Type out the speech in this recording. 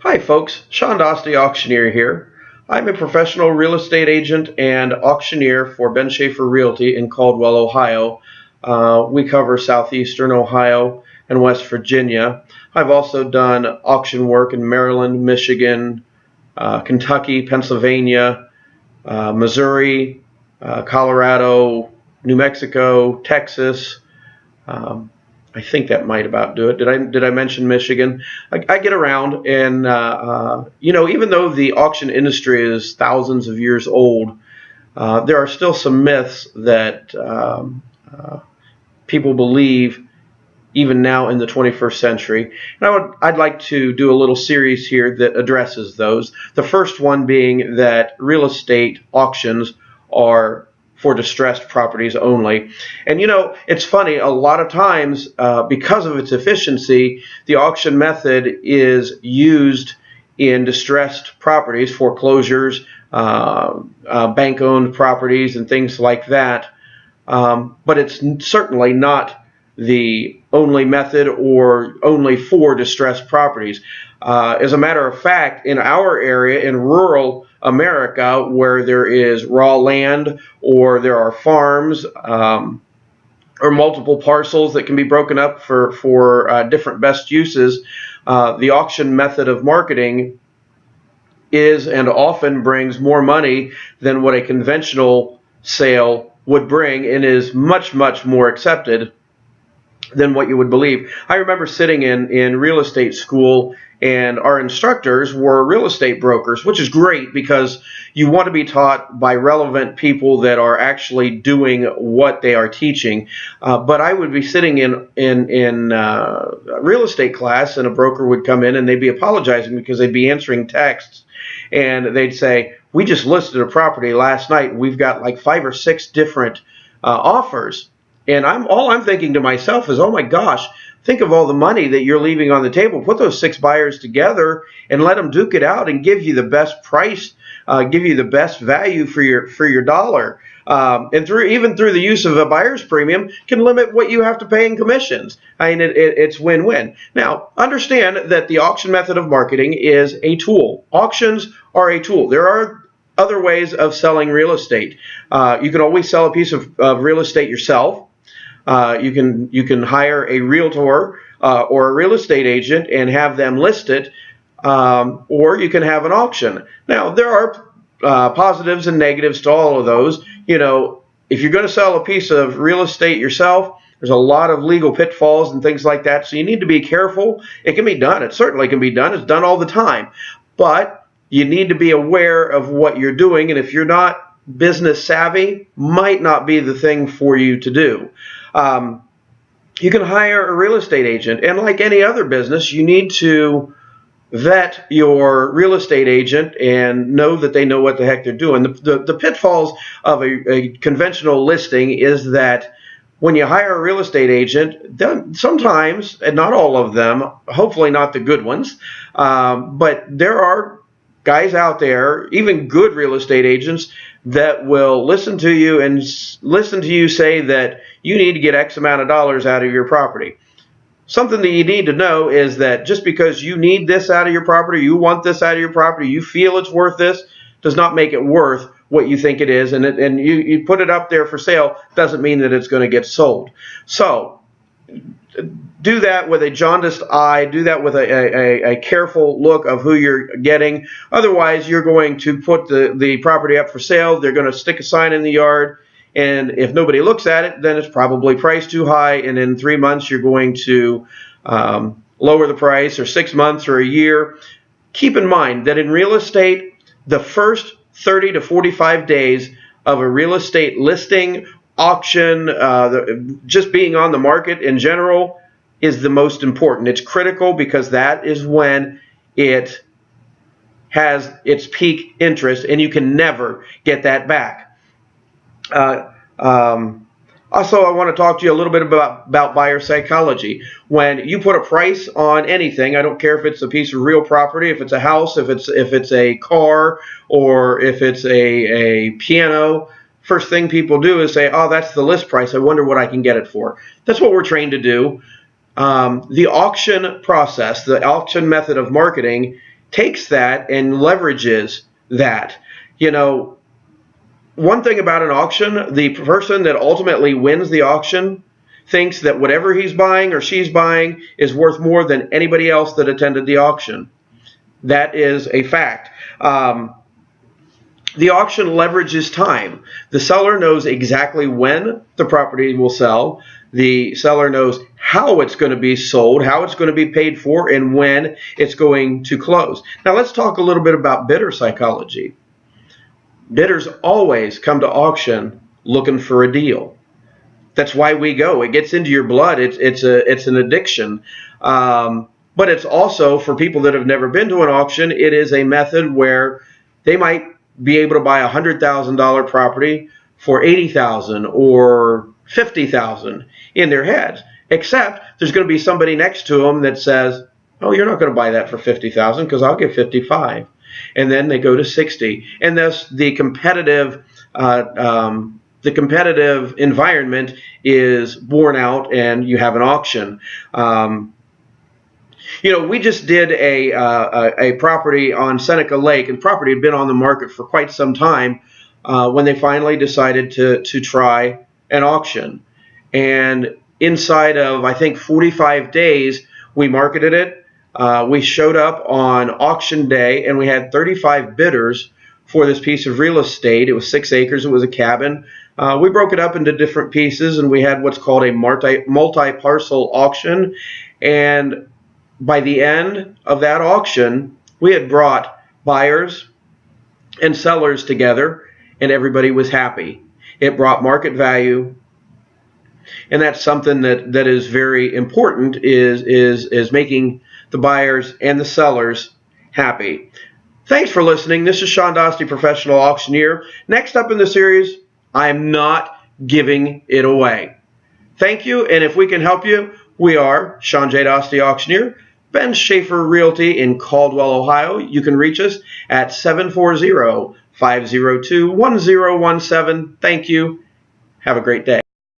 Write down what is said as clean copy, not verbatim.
Hi folks, Sean Dostie, auctioneer here. I'm a professional real estate agent and auctioneer for Ben Schaefer Realty in Caldwell, Ohio. We cover southeastern Ohio and West Virginia. I've also done auction work in Maryland, Michigan, Kentucky, Pennsylvania, Missouri, Colorado, New Mexico, Texas. I think that might about do it. Did I mention Michigan? I get around, and even though the auction industry is thousands of years old, there are still some myths that people believe even now in the 21st century. And I'd like to do a little series here that addresses those. The first one being that real estate auctions are for distressed properties only. And it's funny, a lot of times because of its efficiency, the auction method is used in distressed properties, foreclosures, bank-owned properties, and things like that. But it's certainly not the only method or only for distressed properties. As a matter of fact, in our area, in rural America, where there is raw land or there are farms or multiple parcels that can be broken up for different best uses, the auction method of marketing is and often brings more money than what a conventional sale would bring, and is much, much more accepted than what you would believe. I remember sitting in real estate school, and our instructors were real estate brokers, which is great because you want to be taught by relevant people that are actually doing what they are teaching. But I would be sitting in a real estate class, and a broker would come in, and they'd be apologizing because they'd be answering texts, and they'd say, "We just listed a property last night. We've got like 5 or 6 different offers." And I'm thinking to myself is, oh my gosh, think of all the money that you're leaving on the table. Put those 6 buyers together and let them duke it out and give you the best price, give you the best value for your dollar. And even through the use of a buyer's premium can limit what you have to pay in commissions. I mean, it's win-win. Now, understand that the auction method of marketing is a tool. Auctions are a tool. There are other ways of selling real estate. You can always sell a piece of real estate yourself. You can hire a realtor or a real estate agent and have them list it, or you can have an auction. Now, there are positives and negatives to all of those. If you're going to sell a piece of real estate yourself, there's a lot of legal pitfalls and things like that, so you need to be careful. It can be done. It certainly can be done. It's done all the time. But you need to be aware of what you're doing, and if you're not business savvy, might not be the thing for you to do. You can hire a real estate agent, and like any other business, you need to vet your real estate agent and know that they know what the heck they're doing. The pitfalls of a conventional listing is that when you hire a real estate agent, sometimes, and not all of them, hopefully not the good ones, but there are guys out there, even good real estate agents, that will listen to you and listen to you say that you need to get X amount of dollars out of your property. Something that you need to know is that just because you need this out of your property, you want this out of your property, you feel it's worth this, does not make it worth what you think it is. And you put it up there for sale doesn't mean that it's going to get sold. So do that with a jaundiced eye. Do that with a careful look of who you're getting. Otherwise, you're going to put the property up for sale. They're going to stick a sign in the yard. And if nobody looks at it, then it's probably priced too high. And in 3 months, you're going to lower the price, or 6 months, or a year. Keep in mind that in real estate, the first 30 to 45 days of a real estate listing, auction, just being on the market in general, is the most important. It's critical because that is when it has its peak interest, and you can never get that back. Also, I want to talk to you a little bit about buyer psychology. When you put a price on anything, I don't care if it's a piece of real property, if it's a house, if it's a car, or if it's a piano, first thing people do is say, "Oh, that's the list price. I wonder what I can get it for." That's what we're trained to do. The auction process, the auction method of marketing, takes that and leverages that. You know, one thing about an auction, the person that ultimately wins the auction thinks that whatever he's buying or she's buying is worth more than anybody else that attended the auction. That is a fact. The auction leverages time. The seller knows exactly when the property will sell. The seller knows how it's going to be sold, how it's going to be paid for, and when it's going to close. Now let's talk a little bit about bidder psychology. Bidders always come to auction looking for a deal. That's why we go. It gets into your blood. It's an addiction. But it's also, for people that have never been to an auction, it is a method where they might be able to buy a $100,000 property for $80,000 or $50,000 in their heads. Except there's going to be somebody next to them that says, "Oh, you're not going to buy that for $50,000 because I'll give $55,000." And then they go to $60,000, and thus the competitive environment is borne out, and you have an auction. You know, we just did a property on Seneca Lake, and the property had been on the market for quite some time when they finally decided to try an auction. And inside of, I think, 45 days, we marketed it. We showed up on auction day, and we had 35 bidders for this piece of real estate. It was 6 acres. It was a cabin. We broke it up into different pieces, and we had what's called a multi-parcel auction. And by the end of that auction, we had brought buyers and sellers together, and everybody was happy. It brought market value, and that's something that is very important, is making the buyers and the sellers happy. Thanks for listening. This is Sean Dostie, Professional Auctioneer. Next up in the series, I'm not giving it away. Thank you, and if we can help you, we are Sean J. Dostie, Auctioneer, Ben Schaefer Realty in Caldwell, Ohio. You can reach us at 740-502-1017. Thank you. Have a great day.